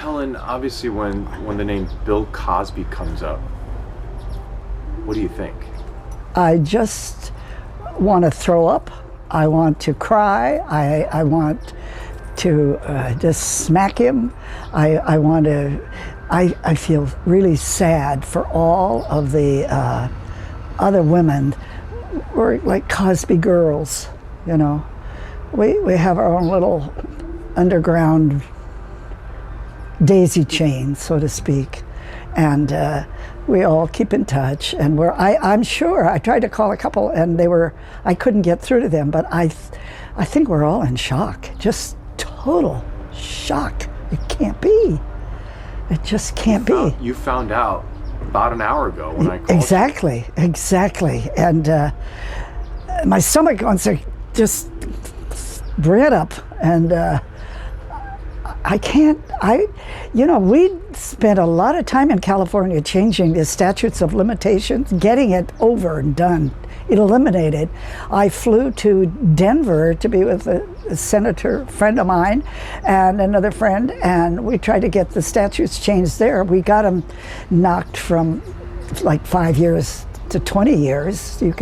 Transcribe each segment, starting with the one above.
Helen, obviously when the name Bill Cosby comes up, what do you think? I just want to throw up. I want to cry. I want to just smack him. I want to. I feel really sad for all of the other women. We're like Cosby girls, you know. We have our own little underground daisy chain, so to speak, and we all keep in touch. And I'm sure I tried to call a couple, and I couldn't get through to them. But I think we're all in shock, just total shock. It can't be. It just can't be. You found out about an hour ago when I called. Exactly. And my stomach wants to just bring it up, and I can't. We spent a lot of time in California changing the statutes of limitations, getting it over and done, eliminated. I flew to Denver to be with a senator friend of mine and another friend, and we tried to get the statutes changed there. We got them knocked from like 5 years to 20 years. You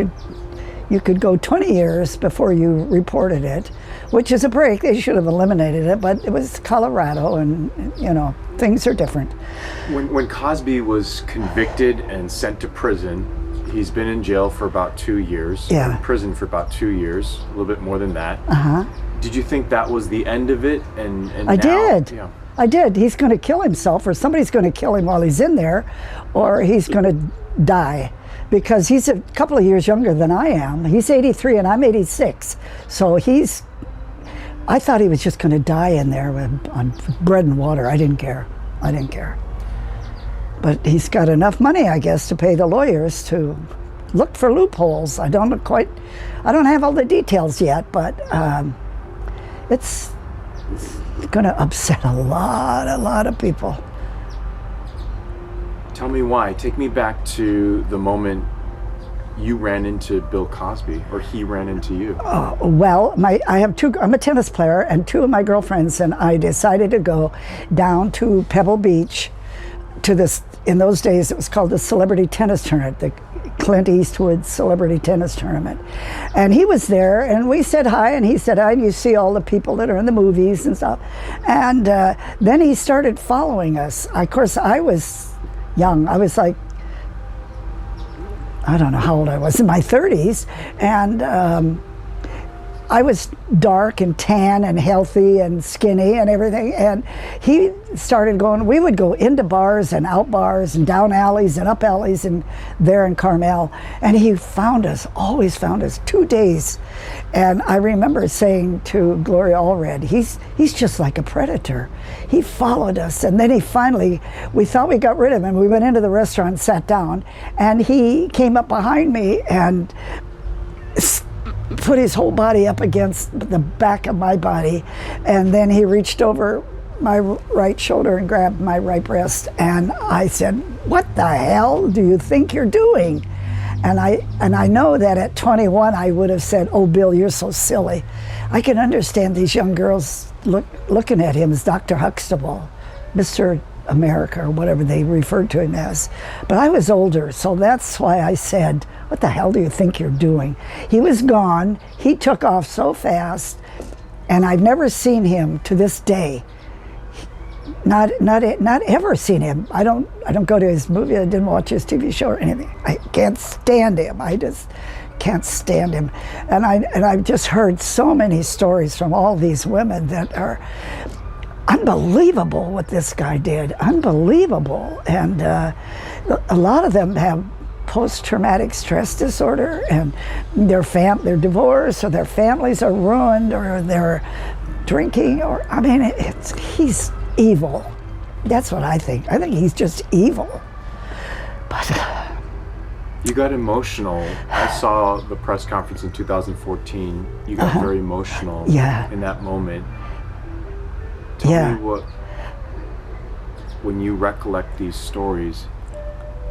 could go 20 years before you reported it, which is a break. They should have eliminated it, but it was Colorado, and things are different. When Cosby was convicted and sent to prison, he's been in jail for about 2 years. Yeah. In prison for about 2 years, a little bit more than that. Uh-huh. Did you think that was the end of it? And I now, did. Yeah. I did. He's going to kill himself, or somebody's going to kill him while he's in there, or he's going to die. Because he's a couple of years younger than I am. He's 83 and I'm 86. So I thought he was just going to die in there on bread and water. I didn't care. But he's got enough money, I guess, to pay the lawyers to look for loopholes. I don't have all the details yet, but it's going to upset a lot of people. Tell me why. Take me back to the moment you ran into Bill Cosby, or he ran into you. Well, I'm a tennis player, and two of my girlfriends and I decided to go down to Pebble Beach to this. In those days, it was called the Celebrity Tennis Tournament, the Clint Eastwood Celebrity Tennis Tournament. And he was there, and we said hi, and he said hi, and you see all the people that are in the movies and stuff. And then he started following us. Of course, I was young. I was like, I don't know how old I was, in my 30s, and I was dark and tan and healthy and skinny and everything, and he started going. We would go into bars and out bars and down alleys and up alleys and there in Carmel, and he always found us 2 days. And I remember saying to Gloria Allred, he's just like a predator. He followed us, and then we thought we got rid of him. We went into the restaurant and sat down, and he came up behind me and put his whole body up against the back of my body, and then he reached over my right shoulder and grabbed my right breast, and I said, "What the hell do you think you're doing?" And I know that at 21 I would have said, "Oh, Bill, you're so silly." I can understand these young girls looking at him as Dr. Huxtable, Mr. America, or whatever they referred to him as. But I was older, so that's why I said, "What the hell do you think you're doing?" He was gone. He took off so fast, and I've never seen him to this day. Not ever seen him. I don't go to his movie. I didn't watch his TV show or anything. I can't stand him. I just can't stand him. And I've just heard so many stories from all these women that are unbelievable what this guy did. Unbelievable. And a lot of them have post-traumatic stress disorder, and they're divorced, or their families are ruined, or they're drinking, or he's evil. That's what I think. I think he's just evil. But you got emotional. I saw the press conference in 2014. You got very emotional in that moment. Tell me when you recollect these stories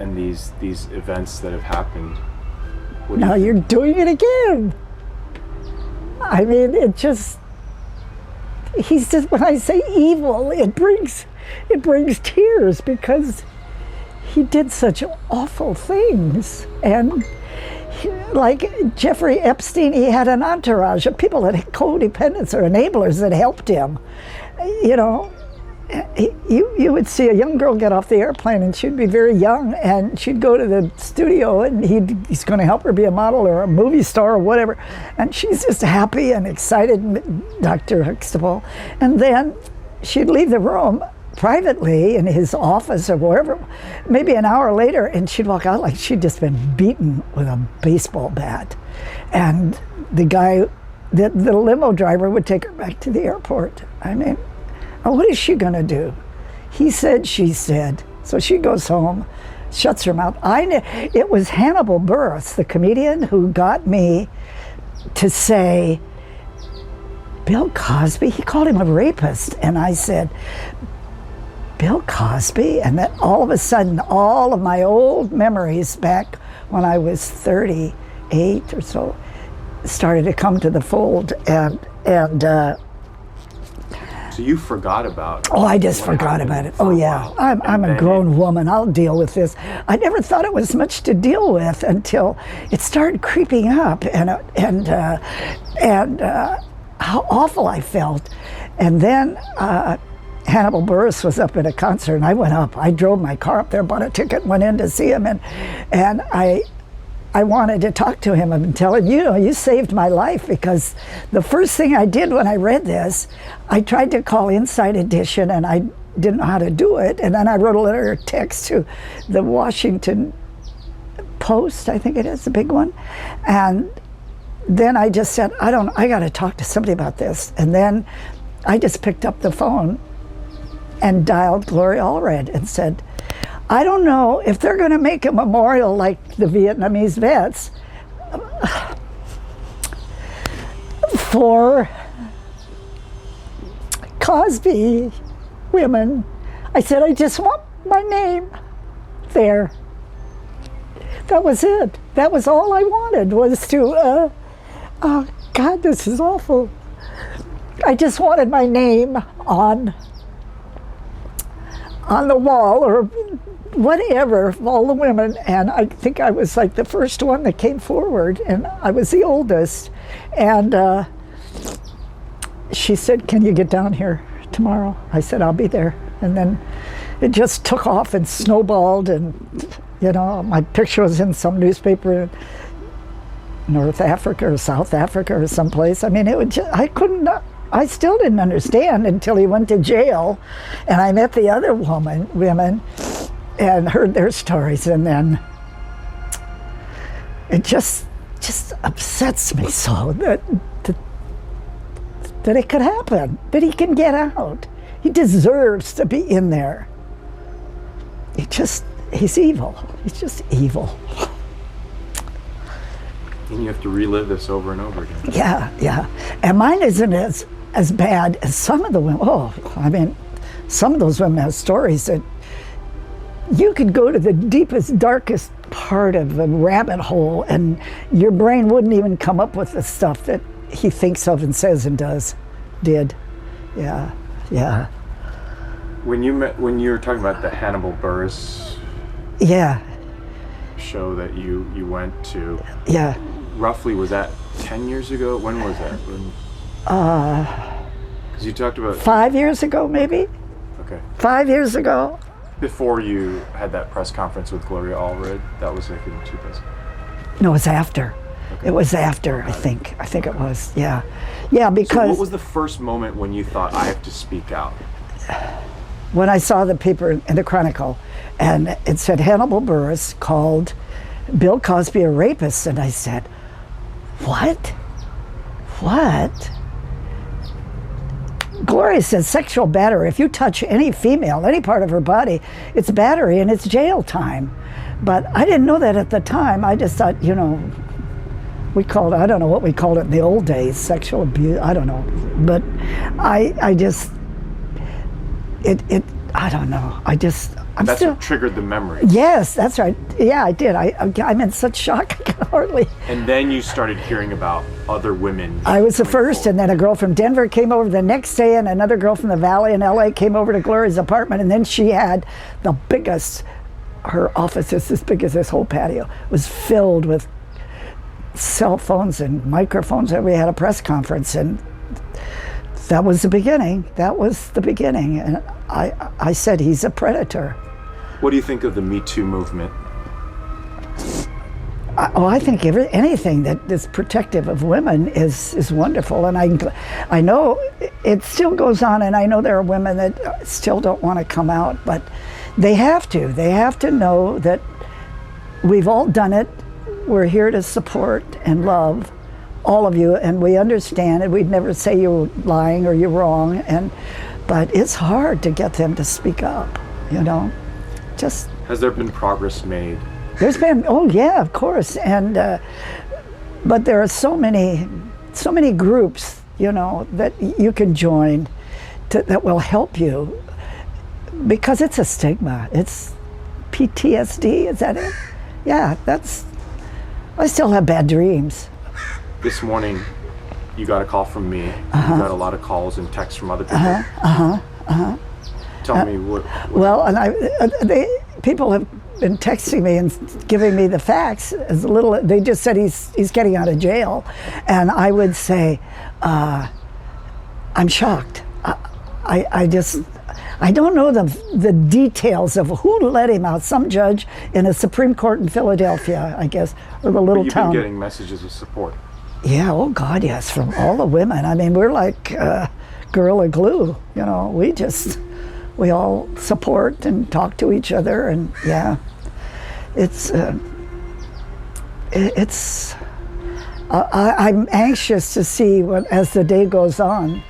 and these events that have happened. Now you're doing it again. I mean, it just, he's just, when I say evil, it brings tears, because he did such awful things. And like Jeffrey Epstein, he had an entourage of people that had codependents or enablers that helped him. You know, you would see a young girl get off the airplane, and she'd be very young, and she'd go to the studio, and he's going to help her be a model or a movie star or whatever, and she's just happy and excited, Dr. Huxtable. And then she'd leave the room privately in his office or wherever, maybe an hour later, and she'd walk out like she'd just been beaten with a baseball bat. And the guy, the limo driver, would take her back to the airport. I mean, what is she gonna do? He said, she said. So she goes home, shuts her mouth. It was Hannibal Buress, the comedian, who got me to say, Bill Cosby, he called him a rapist. And I said, Bill Cosby? And then all of a sudden, all of my old memories back when I was 38 or so started to come to the fold. So you forgot about it? Oh, I just forgot about it. Oh, yeah. I'm a grown woman. I'll deal with this. I never thought it was much to deal with until it started creeping up, and how awful I felt. And then Hannibal Buress was up at a concert, and I went up. I drove my car up there, bought a ticket, went in to see him, and I wanted to talk to him and tell him, you know, you saved my life, because the first thing I did when I read this, I tried to call Inside Edition, and I didn't know how to do it. And then I wrote a letter of text to the Washington Post, I think it is, the big one. And then I just said, I got to talk to somebody about this. And then I just picked up the phone and dialed Gloria Allred and said, I don't know if they're going to make a memorial like the Vietnamese vets for Cosby women. I said, I just want my name there. That was it. That was all I wanted, was to, oh God, this is awful. I just wanted my name on the wall or whatever of all the women. And I think I was like the first one that came forward, and I was the oldest. And she said, can you get down here tomorrow? I said, I'll be there. And then it just took off and snowballed, and you know, my picture was in some newspaper in North Africa or South Africa or someplace. I mean, it would just, I still didn't understand until he went to jail, and I met the other women and heard their stories, and then it just upsets me so that it could happen, that he can get out. He deserves to be in there. He's evil. He's just evil. And you have to relive this over and over again. Yeah. And mine isn't as bad as some of the women. Oh, I mean, some of those women have stories that you could go to the deepest, darkest part of a rabbit hole, and your brain wouldn't even come up with the stuff that he thinks of and says and did. Yeah. When you were talking about the Hannibal Buress show that you went to, roughly, was that 10 years ago? When was that? Because you talked about 5 years ago, maybe. Okay. 5 years ago. Before you had that press conference with Gloria Allred, that was like in 2000. No, it was after. Okay. It was after, I think. I think it was. Yeah, because. So what was the first moment when you thought, I have to speak out? When I saw the paper in the Chronicle, and it said Hannibal Buress called Bill Cosby a rapist, and I said, What? Gloria says sexual battery. If you touch any female, any part of her body, it's battery and it's jail time. But I didn't know that at the time. I just thought, you know, we called, I don't know what we called it in the old days, sexual abuse, I don't know. But I just, I don't know. That's what triggered the memory. Yes, that's right. Yeah, I did. I'm in such shock. Hardly. And then you started hearing about other women. I was the first, and then a girl from Denver came over the next day, and another girl from the Valley in LA came over to Gloria's apartment, and then she had the biggest, her office is as big as this whole patio, was filled with cell phones and microphones, and we had a press conference, and that was the beginning. That was the beginning. And I said, he's a predator. What do you think of the MeToo movement? I think anything that is protective of women is wonderful, and I know it still goes on, and I know there are women that still don't want to come out, but they have to. They have to know that we've all done it. We're here to support and love all of you, and we understand it. We'd never say you're lying or you're wrong, but it's hard to get them to speak up, you know. Just has there been progress made? There's been, oh yeah, of course, and but there are so many groups, you know, that you can join that will help you, because it's a stigma. It's PTSD, is that it? Yeah, I still have bad dreams. This morning, you got a call from me. You got a lot of calls and texts from other people. Tell me what. Well, and people have been texting me and giving me the facts as a little. They just said he's getting out of jail, and I would say, I'm shocked. I don't know the details of who let him out. Some judge in a Supreme Court in Philadelphia, I guess, or the little town. You've been getting messages of support. Yeah, oh God, yes, from all the women. I mean, we're like Gorilla Glue, you know. We all support and talk to each other, and yeah, I'm anxious to see as the day goes on,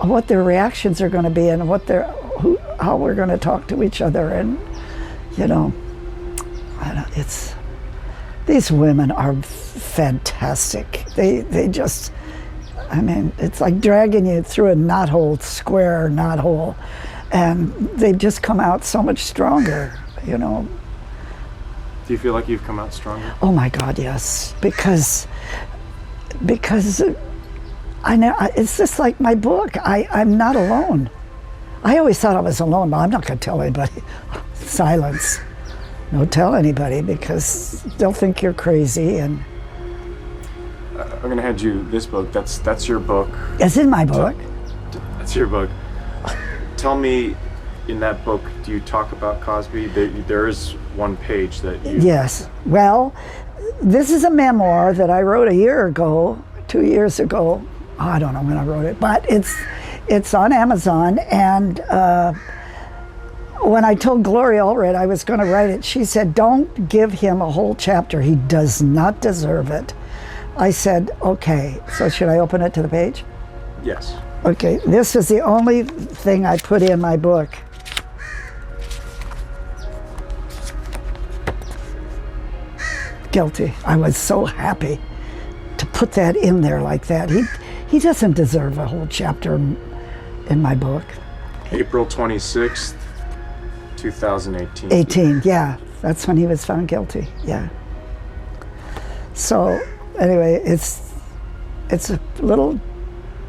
what their reactions are going to be, and how we're going to talk to each other, and you know, these women are fantastic. They just, I mean, it's like dragging you through a square knothole, and they've just come out so much stronger, you know. Do you feel like you've come out stronger? Oh my God, yes, because I know it's just like my book. I'm not alone. I always thought I was alone, but I'm not going to tell anybody. Silence. Don't tell anybody, because they'll think you're crazy. And I'm going to hand you this book. That's your book. It's in my book. That's your book. Tell me, in that book, do you talk about Cosby? There is one page that you... Yes. Well, this is a memoir that I wrote 2 years ago. I don't know when I wrote it, but it's on Amazon. And when I told Gloria Allred I was going to write it, she said, "Don't give him a whole chapter. He does not deserve it." I said, "Okay." So should I open it to the page? Yes. Okay. This is the only thing I put in my book. Guilty. I was so happy to put that in there like that. He doesn't deserve a whole chapter in my book. April 26th, 2018. 18, yeah. That's when he was found guilty, yeah. So, anyway, it's a little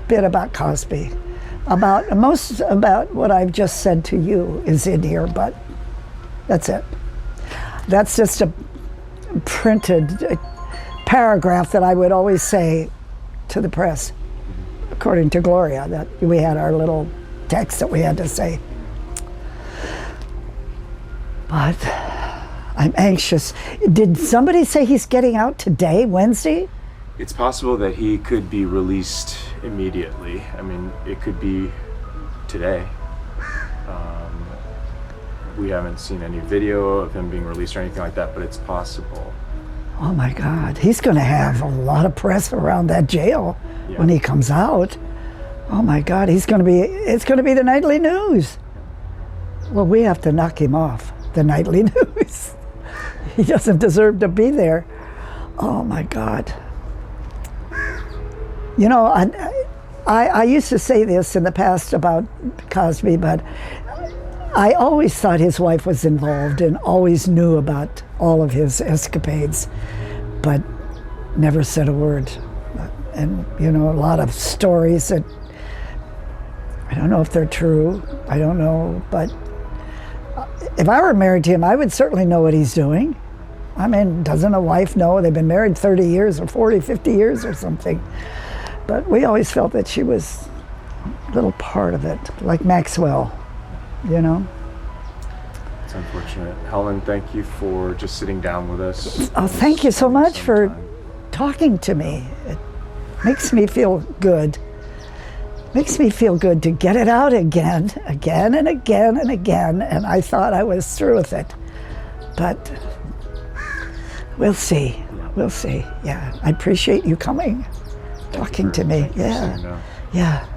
bit about Cosby. Most about what I've just said to you is in here, but that's it. That's just a printed paragraph that I would always say to the press, according to Gloria, that we had our little text that we had to say. But I'm anxious. Did somebody say he's getting out today, Wednesday? It's possible that he could be released immediately. I mean, it could be today. We haven't seen any video of him being released or anything like that, but it's possible. Oh my God, he's going to have a lot of press around that jail when he comes out. Oh my God, it's going to be the nightly news. Well, we have to knock him off the nightly news. He doesn't deserve to be there. Oh my God. You know, I used to say this in the past about Cosby, but I always thought his wife was involved and always knew about all of his escapades, but never said a word. And, you know, a lot of stories that I don't know if they're true. I don't know, but if I were married to him, I would certainly know what he's doing. I mean, doesn't a wife know? They've been married 30 years or 40, 50 years or something. But we always felt that she was a little part of it, like Maxwell, you know? It's unfortunate. Helen, thank you for just sitting down with us. Oh, thank you so much for talking to me. It makes me feel good. Makes me feel good to get it out again and again and again. And I thought I was through with it. But we'll see. We'll see. Yeah. I appreciate you coming, talking to me. Yeah. Yeah.